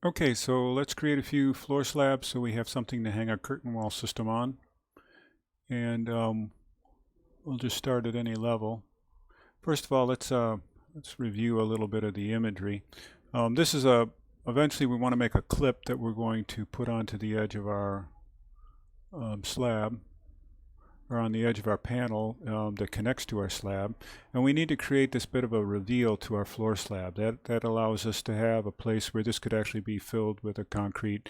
Okay, so let's create a few floor slabs so we have something to hang our curtain wall system on. And we'll just start at any level. First of all, let's review a little bit of the imagery. This is eventually we want to make a clip that we're going to put onto the edge of our slab, or on the edge of our panel that connects to our slab. And we need to create this bit of a reveal to our floor slab. That allows us to have a place where this could actually be filled with a concrete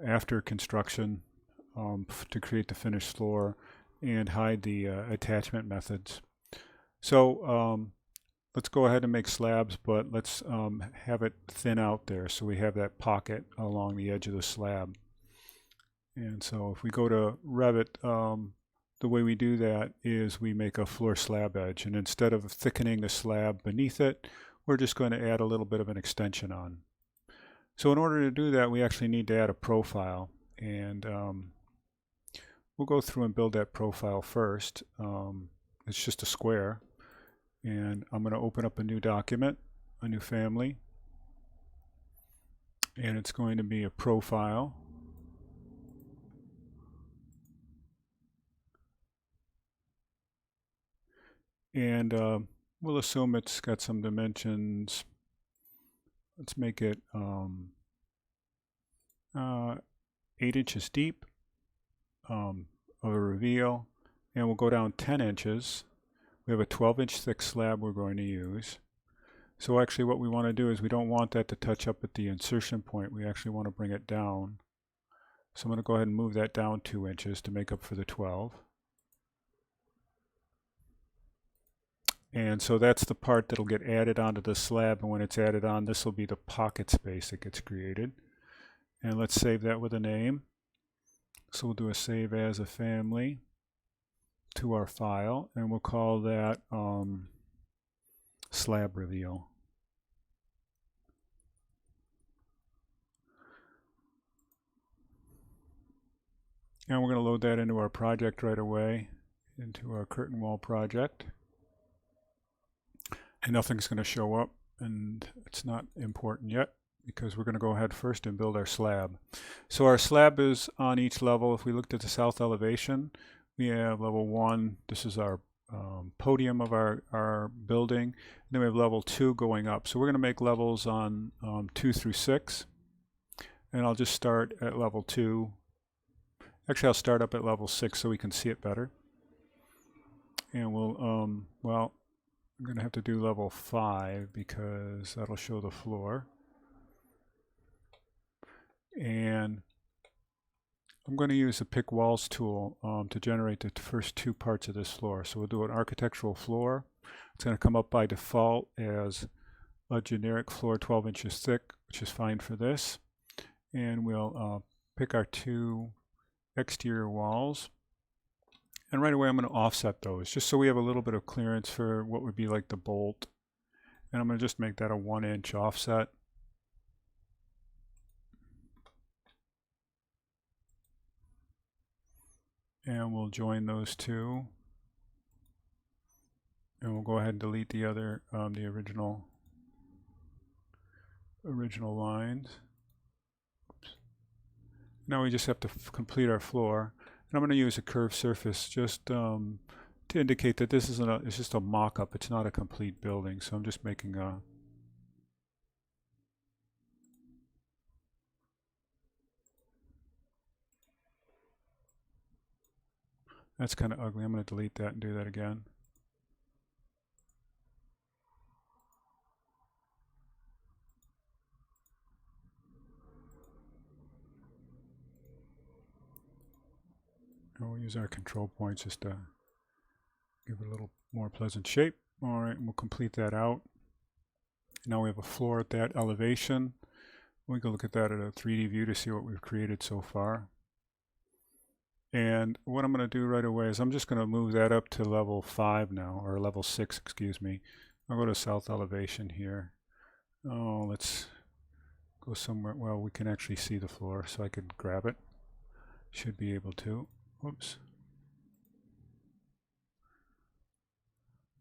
after construction to create the finished floor and hide the attachment methods. So let's go ahead and make slabs, but let's have it thin out there so we have that pocket along the edge of the slab. And so if we go to Revit, the way we do that is we make a floor slab edge, and instead of thickening the slab beneath it, we're just going to add a little bit of an extension on. So in order to do that, we actually need to add a profile, and we'll go through and build that profile first. It's just a square, and I'm going to open up a new document, a new family, and it's going to be a profile. And we'll assume it's got some dimensions. Let's make it 8 inches deep of a reveal, and we'll go down 10 inches. We have a 12-inch thick slab we're going to use. So actually what we want to do is we don't want that to touch up at the insertion point. We actually want to bring it down. So I'm going to go ahead and move that down 2 inches to make up for the 12. And so that's the part that'll get added onto the slab, and when it's added on, this will be the pocket space that gets created. And let's save that with a name. So we'll do a save as a family to our file, and we'll call that Slab Reveal. And we're going to load that into our project right away, into our curtain wall project. And nothing's going to show up, and it's not important yet because we're going to go ahead first and build our slab. So our slab is on each level. If we looked at the south elevation, we have level 1. This is our podium of our building. And then we have level 2 going up. So we're going to make levels on 2 through 6. And I'll just start at level 2. Actually, I'll start up at level 6 so we can see it better. And we'll, well, I'm going to have to do level 5 because that'll show the floor. And I'm going to use the Pick Walls tool to generate the first 2 parts of this floor. So we'll do an architectural floor. It's going to come up by default as a generic floor 12 inches thick, which is fine for this. And we'll pick our 2 exterior walls. And right away I'm going to offset those just so we have a little bit of clearance for what would be like the bolt. And I'm going to just make that a 1-inch offset. And we'll join those 2. And we'll go ahead and delete the other, the original lines. Oops. Now we just have to complete our floor. And I'm going to use a curved surface just to indicate that this isn't it's just a mock-up. It's not a complete building. So I'm just making a that's kind of ugly. I'm going to delete that and do that again. And we'll use our control points just to give it a little more pleasant shape. All right, and we'll complete that out. Now we have a floor at that elevation. We can look at that at a 3D view to see what we've created so far. And what I'm going to do right away is I'm just going to move that up to level 5 now, or level 6, excuse me. I'll go to south elevation here. Oh, let's go somewhere. Well, we can actually see the floor, so I can grab it. Should be able to. Whoops.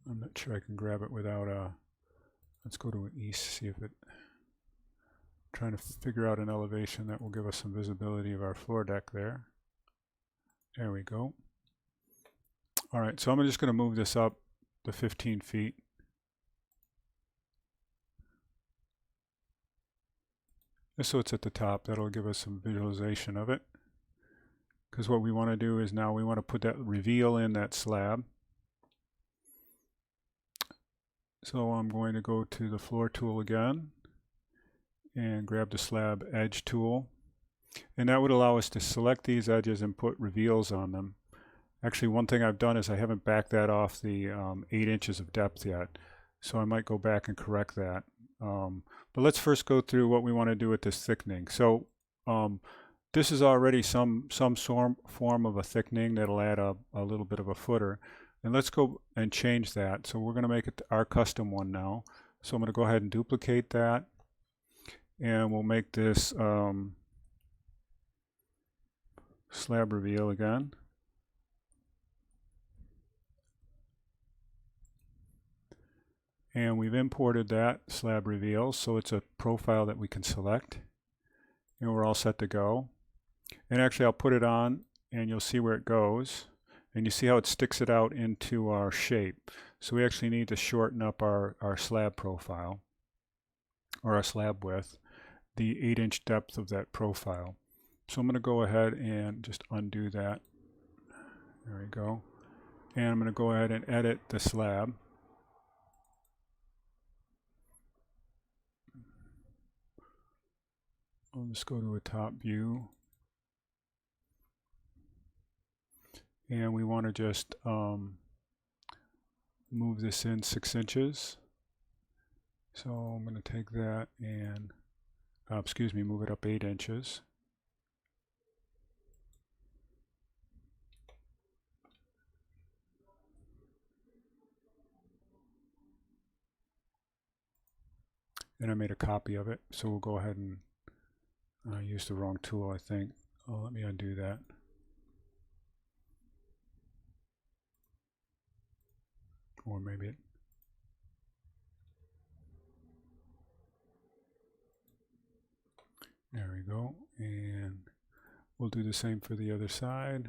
I'm not sure I can grab it without let's go to an east, see if it trying to figure out an elevation that will give us some visibility of our floor deck there. There we go. All right, so I'm just going to move this up to 15 feet. Just so it's at the top, that'll give us some visualization of it. Because what we want to do is now we want to put that reveal in that slab. So I'm going to go to the floor tool again and grab the slab edge tool. And that would allow us to select these edges and put reveals on them. Actually, one thing I've done is I haven't backed that off the 8 inches of depth yet. So I might go back and correct that. But let's first go through what we want to do with this thickening. So this is already some form of a thickening that'll add a little bit of a footer. And let's go and change that. So we're going to make it our custom one now. So I'm going to go ahead and duplicate that. And we'll make this slab reveal again. And we've imported that slab reveal, so it's a profile that we can select. And we're all set to go. And actually I'll put it on and you'll see where it goes. And you see how it sticks it out into our shape. So we actually need to shorten up our slab profile, or our slab width, the 8-inch depth of that profile. So I'm going to go ahead and just undo that. There we go. And I'm going to go ahead and edit the slab. I'll just go to a top view. And we want to just move this in 6 inches. So I'm going to take that and, move it up 8 inches. And I made a copy of it, so we'll go ahead and use the wrong tool, I think. Oh, let me undo that. Or maybe it. There we go. And we'll do the same for the other side.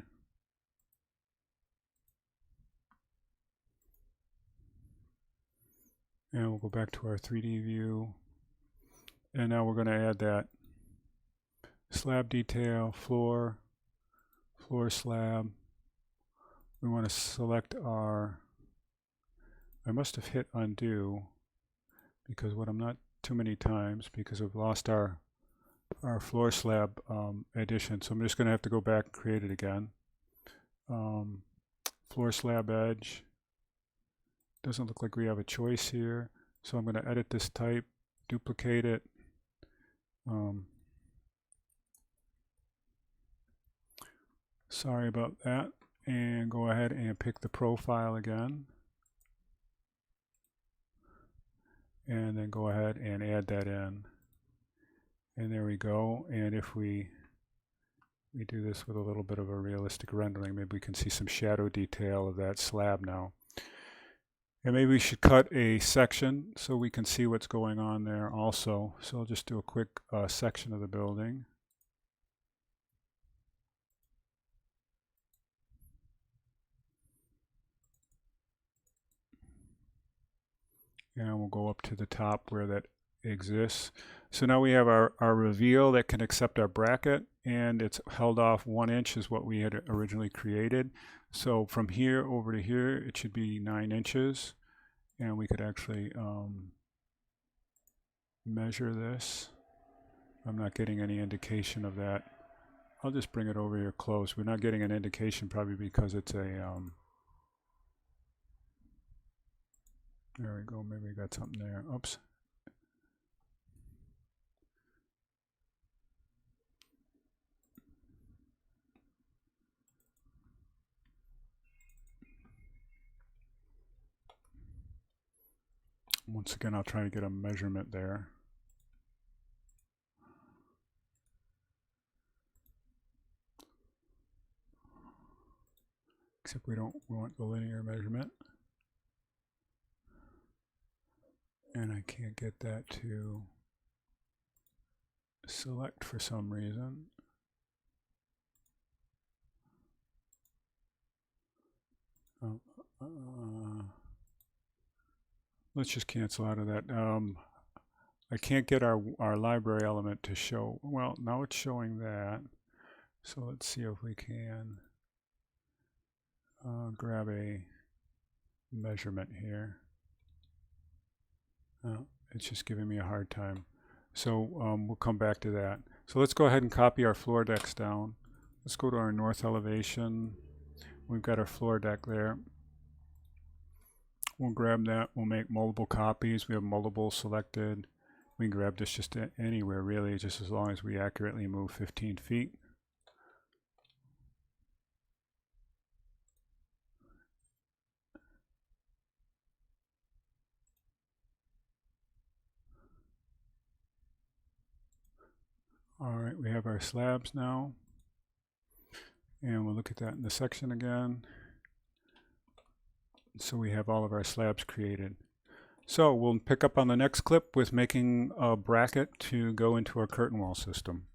And we'll go back to our 3D view. And now we're going to add that slab detail, floor slab. We want to select our, I must have hit undo because what I'm not too many times because I've lost our floor slab addition. So I'm just going to have to go back and create it again. Floor slab edge. Doesn't look like we have a choice here. So I'm going to edit this type, duplicate it. Sorry about that. And go ahead and pick the profile again. And then go ahead and add that in. And there we go. And if we do this with a little bit of a realistic rendering, maybe we can see some shadow detail of that slab now. And maybe we should cut a section so we can see what's going on there also. So I'll just do a quick section of the building. And we'll go up to the top where that exists. So now we have our reveal that can accept our bracket, and it's held off 1 inch is what we had originally created. So from here over to here, it should be 9 inches. And we could actually measure this. I'm not getting any indication of that. I'll just bring it over here close. We're not getting an indication probably because it's a, there we go, maybe we got something there. Oops. Once again, I'll try to get a measurement there. Except we don't want the linear measurement. And I can't get that to select for some reason. Let's just cancel out of that. I can't get our library element to show. Well, now it's showing that. So let's see if we can grab a measurement here. It's just giving me a hard time. So we'll come back to that. So let's go ahead and copy our floor decks down. Let's go to our north elevation. We've got our floor deck there. We'll grab that. We'll make multiple copies. We have multiple selected. We can grab this just anywhere really, just as long as we accurately move 15 feet. All right, we have our slabs now. And we'll look at that in the section again. So we have all of our slabs created. So we'll pick up on the next clip with making a bracket to go into our curtain wall system.